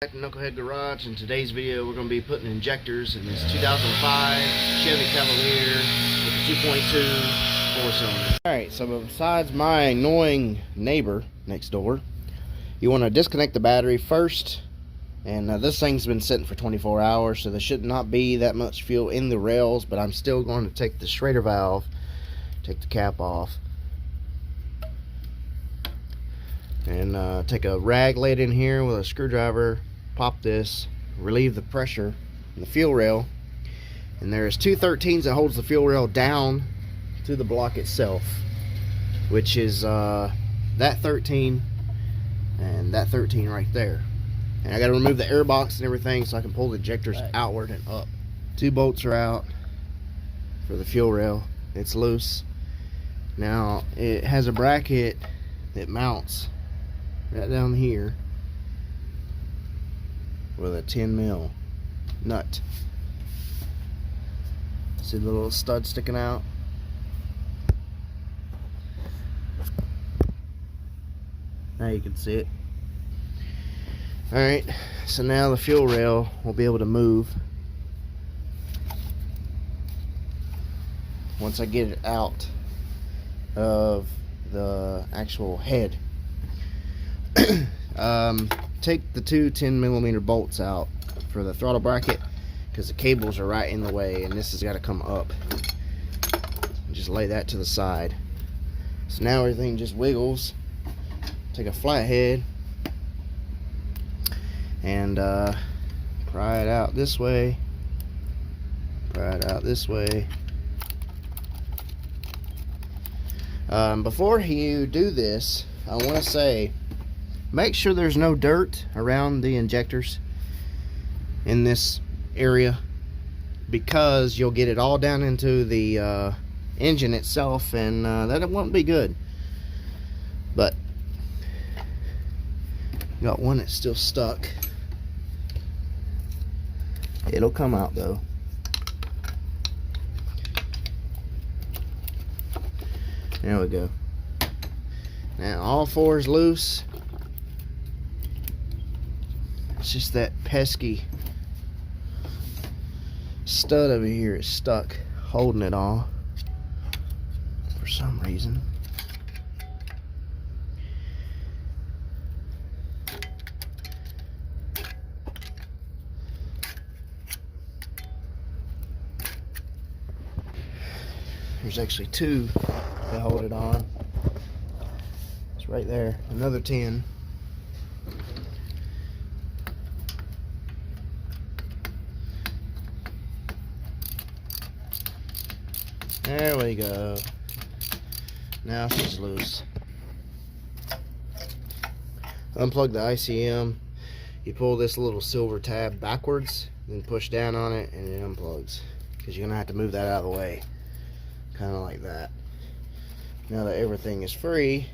Back to Knucklehead Garage. In today's video, we're going to be putting injectors in this 2005 Chevy Cavalier with a 2.2 four-cylinder. Alright, so besides my annoying neighbor next door, you want to disconnect the battery first. And this thing's been sitting for 24 hours, so there should not be that much fuel in the rails, but I'm still going to take the Schrader valve, take the cap off, and take a rag laid in here with a screwdriver, pop this, relieve the pressure in the fuel rail, and there's two 13s that holds the fuel rail down to the block itself, which is that 13 and that 13 right there. And I got to remove the air box and everything so I can pull the injectors outward and up. Two bolts are out for the fuel rail. It's loose. Now it has a bracket that mounts right down here with a 10mm nut. See the little stud sticking out? Now you can see it. Alright, so now the fuel rail will be able to move once I get it out of the actual head. Take the two 10mm bolts out for the throttle bracket because the cables are right in the way, and this has got to come up. Just lay that to the side. So now everything just wiggles. Take a flathead and pry it out this way, pry it out this way. Before you do this, I want to say, make sure there's no dirt around the injectors in this area, because you'll get it all down into the engine itself, and that won't be good. But got one that's still stuck. It'll come out though. There we go. Now all four is loose. It's just that pesky stud over here is stuck, holding it all for some reason. There's actually two that hold it on. It's right there. Another 10. There we go. Now she's loose. Unplug the ICM. You pull this little silver tab backwards, then push down on it, and it unplugs. Because you're going to have to move that out of the way. Kind of like that. Now that everything is free,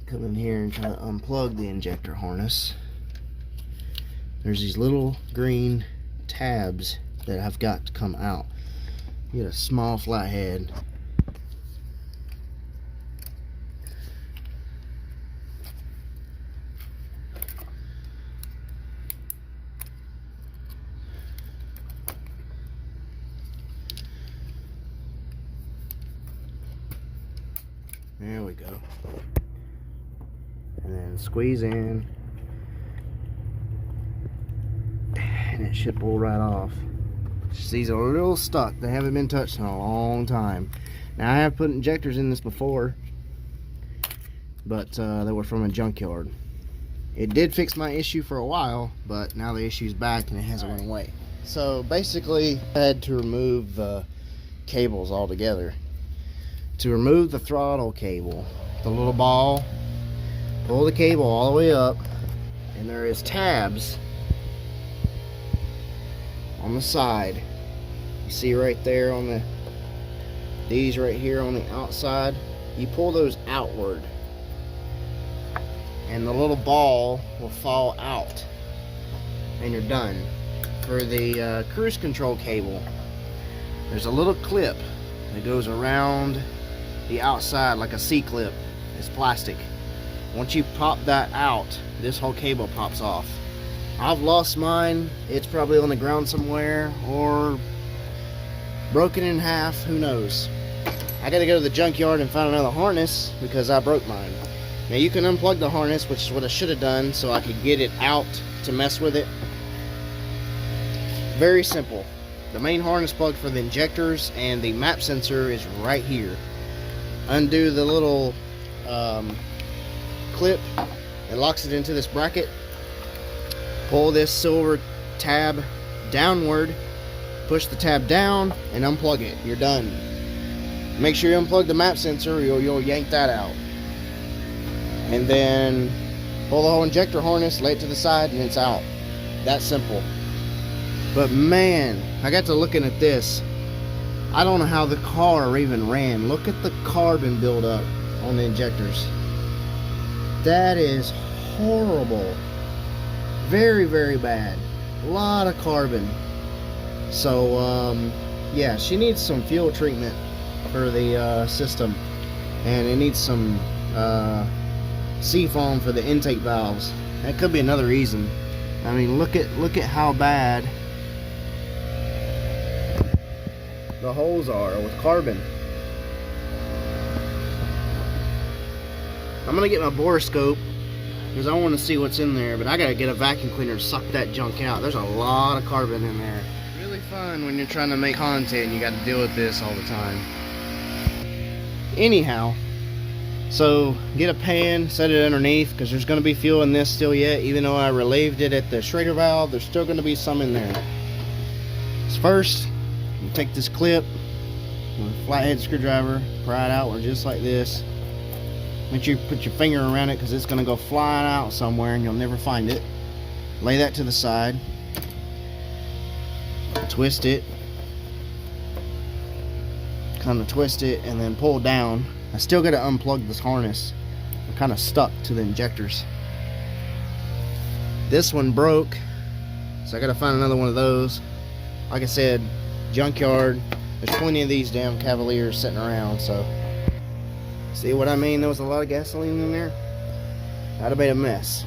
come in here and try to unplug the injector harness. There's these little green tabs that have got to come out. You get a small flathead. There we go. And then squeeze in, and it should pull right off. Just these are a little stuck. They haven't been touched in a long time. Now I have put injectors in this before, but they were from a junkyard. It did fix my issue for a while, but now the issue's back and it hasn't went away. So basically I had to remove the cables altogether. To remove the throttle cable, the little ball, pull the cable all the way up, and there is tabs on the side. You see right there on these right here on the outside. You pull those outward, and the little ball will fall out, and you're done. For the cruise control cable, there's a little clip that goes around the outside like a C-clip. It's plastic. Once you pop that out, this whole cable pops off. I've lost mine. It's probably on the ground somewhere or broken in half, who knows. I gotta go to the junkyard and find another harness because I broke mine. Now you can unplug the harness, which is what I should have done so I could get it out to mess with it. Very simple. The main harness plug for the injectors and the map sensor is right here. Undo the little clip that locks it into this bracket. Pull this silver tab downward, push the tab down, and unplug it. You're done. Make sure you unplug the map sensor or you'll yank that out. And then pull the whole injector harness, lay it to the side, and it's out. That simple. But man, I got to looking at this. I don't know how the car even ran. Look at the carbon buildup on the injectors. That is horrible. Very, very bad. A lot of carbon. So, yeah, she needs some fuel treatment for the system. And it needs some seafoam for the intake valves. That could be another reason. I mean, look at how bad the holes are with carbon. I'm gonna get my borescope because I want to see what's in there, but I gotta get a vacuum cleaner to suck that junk out. There's a lot of carbon in there. Really fun when you're trying to make content and you got to deal with this all the time. Anyhow, so get a pan, set it underneath because there's going to be fuel in this still yet. Even though I relieved it at the Schrader valve, there's still going to be some in there. So first, you take this clip with a flathead screwdriver, pry it out just like this. Make sure you put your finger around it because it's going to go flying out somewhere and you'll never find it. Lay that to the side. Twist it. Kind of twist it and then pull down. I still got to unplug this harness. I'm kind of stuck to the injectors. This one broke, so I got to find another one of those. Like I said, junkyard. There's plenty of these damn Cavaliers sitting around, so. See what I mean? There was a lot of gasoline in there. That'd have made a mess.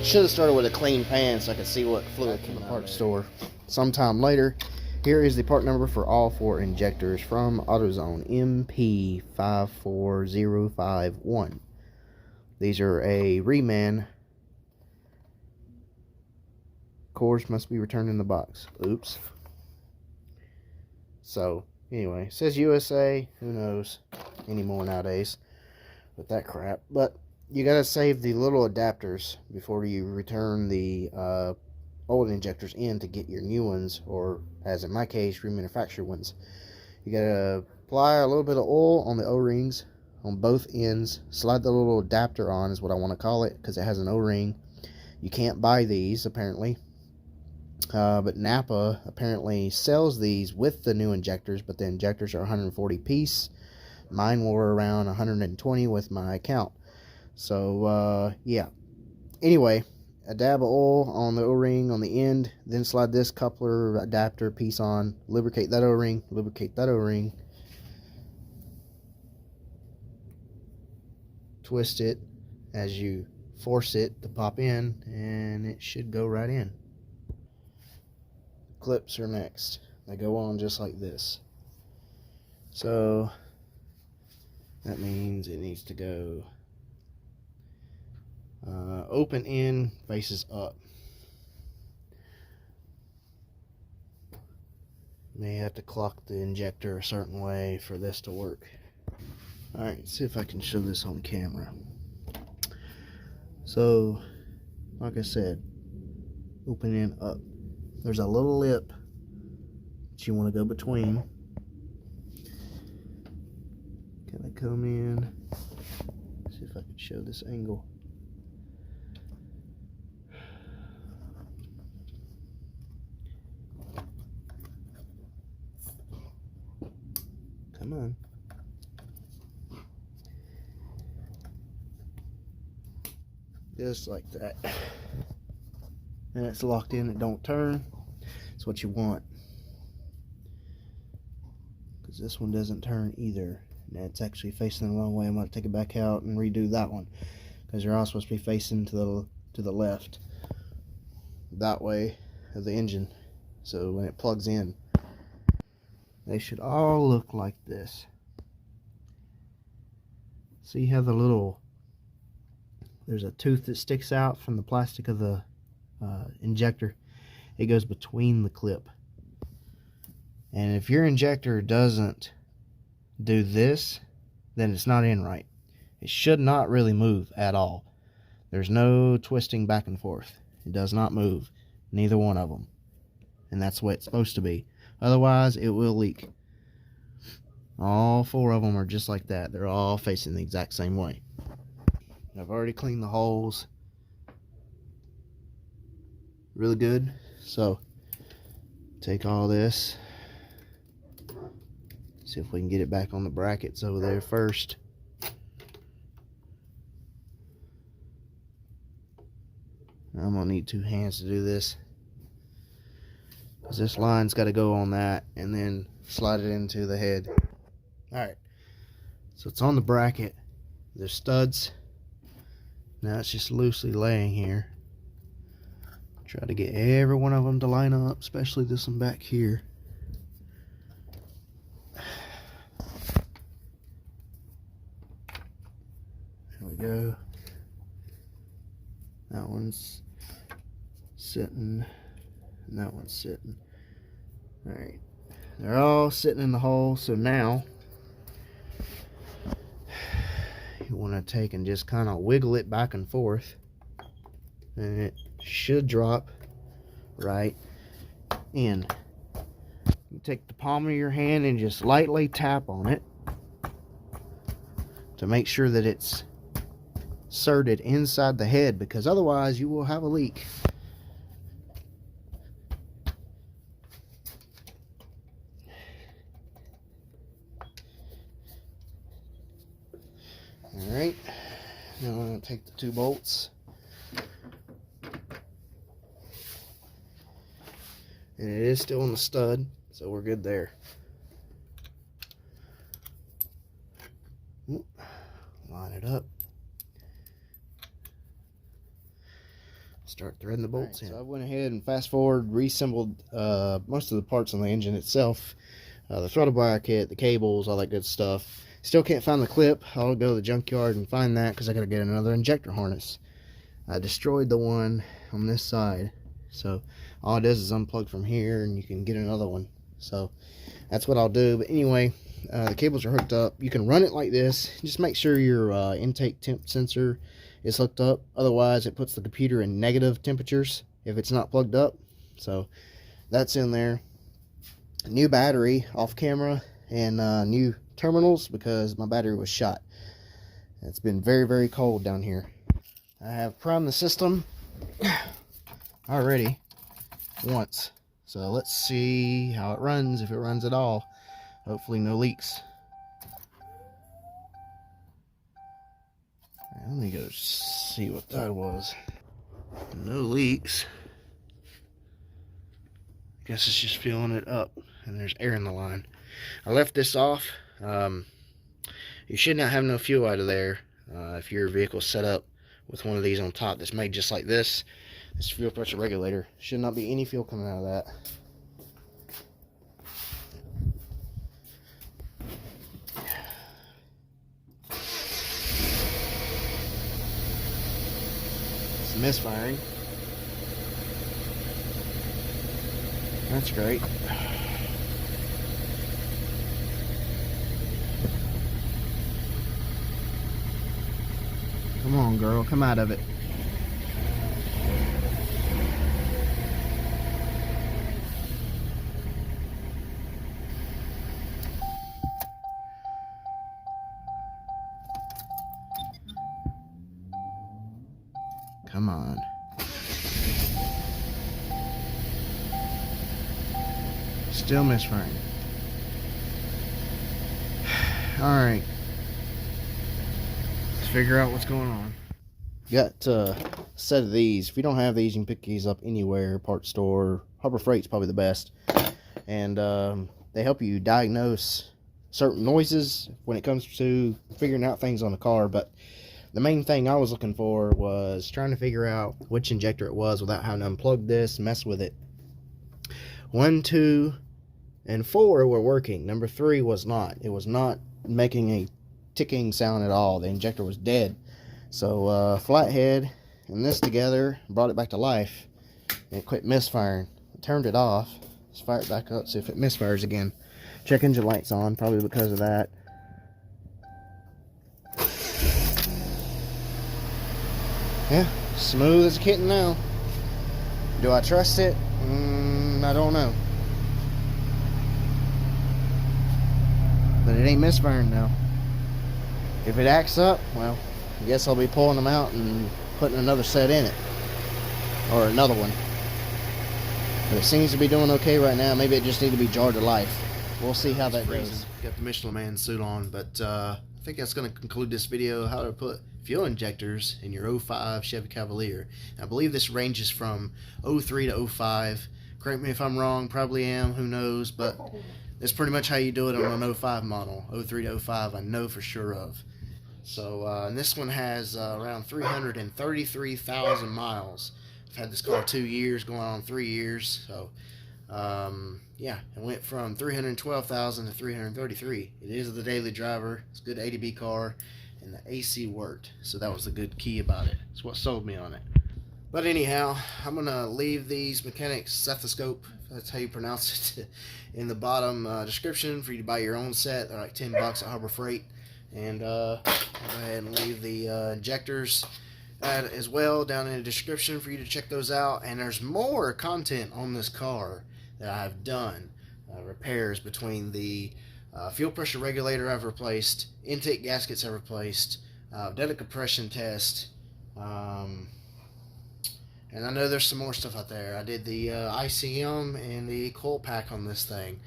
Should have started with a clean pan so I could see what fluid came out. Parts store sometime later. Here is the part number for all 4 injectors from AutoZone MP54051. These are a REMAN. Cores must be returned in the box. Oops. So anyway, it says USA. Who knows anymore nowadays with that crap. But you gotta save the little adapters before you return the old injectors in to get your new ones, or as in my case, remanufactured ones. You gotta apply a little bit of oil on the O-rings on both ends. Slide the little adapter on is what I want to call it because it has an O-ring. You can't buy these apparently. But Napa apparently sells these with the new injectors, but the injectors are 140 piece. Mine were around 120 with my account. So yeah, anyway, a dab of oil on the O-ring on the end, then slide this coupler adapter piece on, lubricate that O-ring, twist it as you force it to pop in, and it should go right in. Clips are next. They go on just like this. So that means it needs to go open end faces up. May have to clock the injector a certain way for this to work. Alright, let's see if I can show this on camera. So, like I said, open end up. There's a little lip that you want to go between. Can I come in? See if I can show this angle. Come on. Just like that. and it's locked in, it don't turn. That's what you want, because this one doesn't turn either. And it's actually facing the wrong way. I'm going to take it back out and redo that one, because they're all supposed to be facing to the left, that way of the engine. So when it plugs in, they should all look like this. See how the little, there's a tooth that sticks out from the plastic of the injector. It goes between the clip. And if your injector doesn't do this, then it's not in right. It should not really move at all. There's no twisting back and forth. It does not move, neither one of them. And that's the way it's supposed to be. Otherwise, it will leak. All 4 of them are just like that. They're all facing the exact same way. I've already cleaned the holes really good. So, take all this. See if we can get it back on the brackets over there first. I'm going to need 2 hands to do this, because this line's got to go on that and then slide it into the head. Alright, so it's on the bracket. There's studs. Now it's just loosely laying here. Try to get every one of them to line up, especially this one back here. There we go. That one's sitting, and that one's sitting. Alright, they're all sitting in the hole. So now you want to take and just kind of wiggle it back and forth, and it should drop right in. You take the palm of your hand and just lightly tap on it to make sure that it's inserted inside the head, because otherwise you will have a leak. Alright, now I'm going to take the 2 bolts, and it is still in the stud, so we're good there. Line it up. Start threading the bolts in. So I went ahead and fast forward, reassembled most of the parts on the engine itself. The throttle bar kit, the cables, all that good stuff. Still can't find the clip. I'll go to the junkyard and find that, because I gotta get another injector harness. I destroyed the one on this side, so all it does is unplug from here and you can get another one. So that's what I'll do. But anyway, the cables are hooked up. You can run it like this. Just make sure your intake temp sensor is hooked up. Otherwise it puts the computer in negative temperatures if it's not plugged up. So that's in there. New battery off camera, and new terminals, because my battery was shot. It's been very, very cold down here. I have primed the system already once, so let's see how it runs, if it runs at all. Hopefully no leaks. Let me go see what that was. No leaks. Guess it's just filling it up, and there's air in the line. I left this off. You should not have no fuel out of there if your vehicle's set up with one of these on top that's made just like this. This fuel pressure regulator. Should not be any fuel coming out of that. It's misfiring. That's great. Come on, girl, come out of it. Come on. Still misfiring. Alright. Let's figure out what's going on. Got a set of these. If you don't have these, you can pick these up anywhere, parts store. Harbor Freight's probably the best. And they help you diagnose certain noises when it comes to figuring out things on the car. But the main thing I was looking for was trying to figure out which injector it was without having to unplug this, mess with it. 1, 2, and 4 were working. Number 3 was not. It was not making a ticking sound at all. The injector was dead. So flathead and this together brought it back to life, and it quit misfiring. I turned it off. Let's fire it back up, see if it misfires again. Check engine light's on, probably because of that. Yeah, smooth as a kitten now. Do I trust it? I don't know. But it ain't misfiring now. If it acts up, well, I guess I'll be pulling them out and putting another set in it. Or another one. But it seems to be doing okay right now. Maybe it just needs to be jarred to life. We'll see how that goes. Got the Michelin Man suit on, but I think that's going to conclude this video. How to put fuel injectors in your 05 Chevy Cavalier. And I believe this ranges from 03 to 05. Correct me if I'm wrong, probably am, who knows, but that's pretty much how you do it on an 05 model. 03 to 05, I know for sure of. So, and this one has around 333,000 miles. I've had this car 2 years, going on 3 years. So, yeah, it went from 312,000 to 333. It is the daily driver. It's a good ADB car, and the AC worked. So that was the good key about it. It's what sold me on it. But anyhow, I'm going to leave these mechanics stethoscope, if that's how you pronounce it, in the bottom description for you to buy your own set. They're like $10 at Harbor Freight. And I'll go ahead and leave the injectors as well down in the description for you to check those out. And there's more content on this car that I've done. Repairs between the fuel pressure regulator I've replaced, intake gaskets I've replaced, data compression test, and I know there's some more stuff out there. I did the ICM and the coil pack on this thing.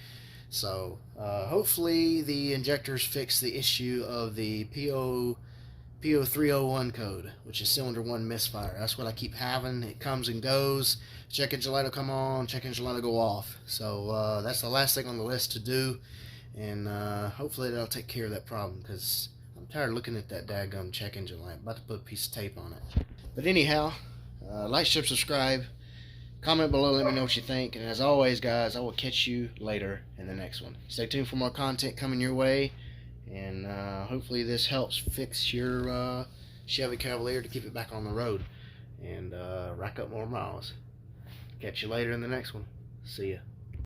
So hopefully the injectors fix the issue of the Po301 code, which is cylinder 1 misfire. That's what I keep having. It comes and goes. Check engine light will come on, check engine light will go off. So that's the last thing on the list to do. And hopefully that'll take care of that problem, because I'm tired of looking at that daggum check engine light. I'm about to put a piece of tape on it. But anyhow, like, share, subscribe, comment below, let me know what you think, and as always guys, I will catch you later in the next one. Stay tuned for more content coming your way, and hopefully this helps fix your Chevy Cavalier to keep it back on the road and rack up more miles. Catch you later in the next one. See ya.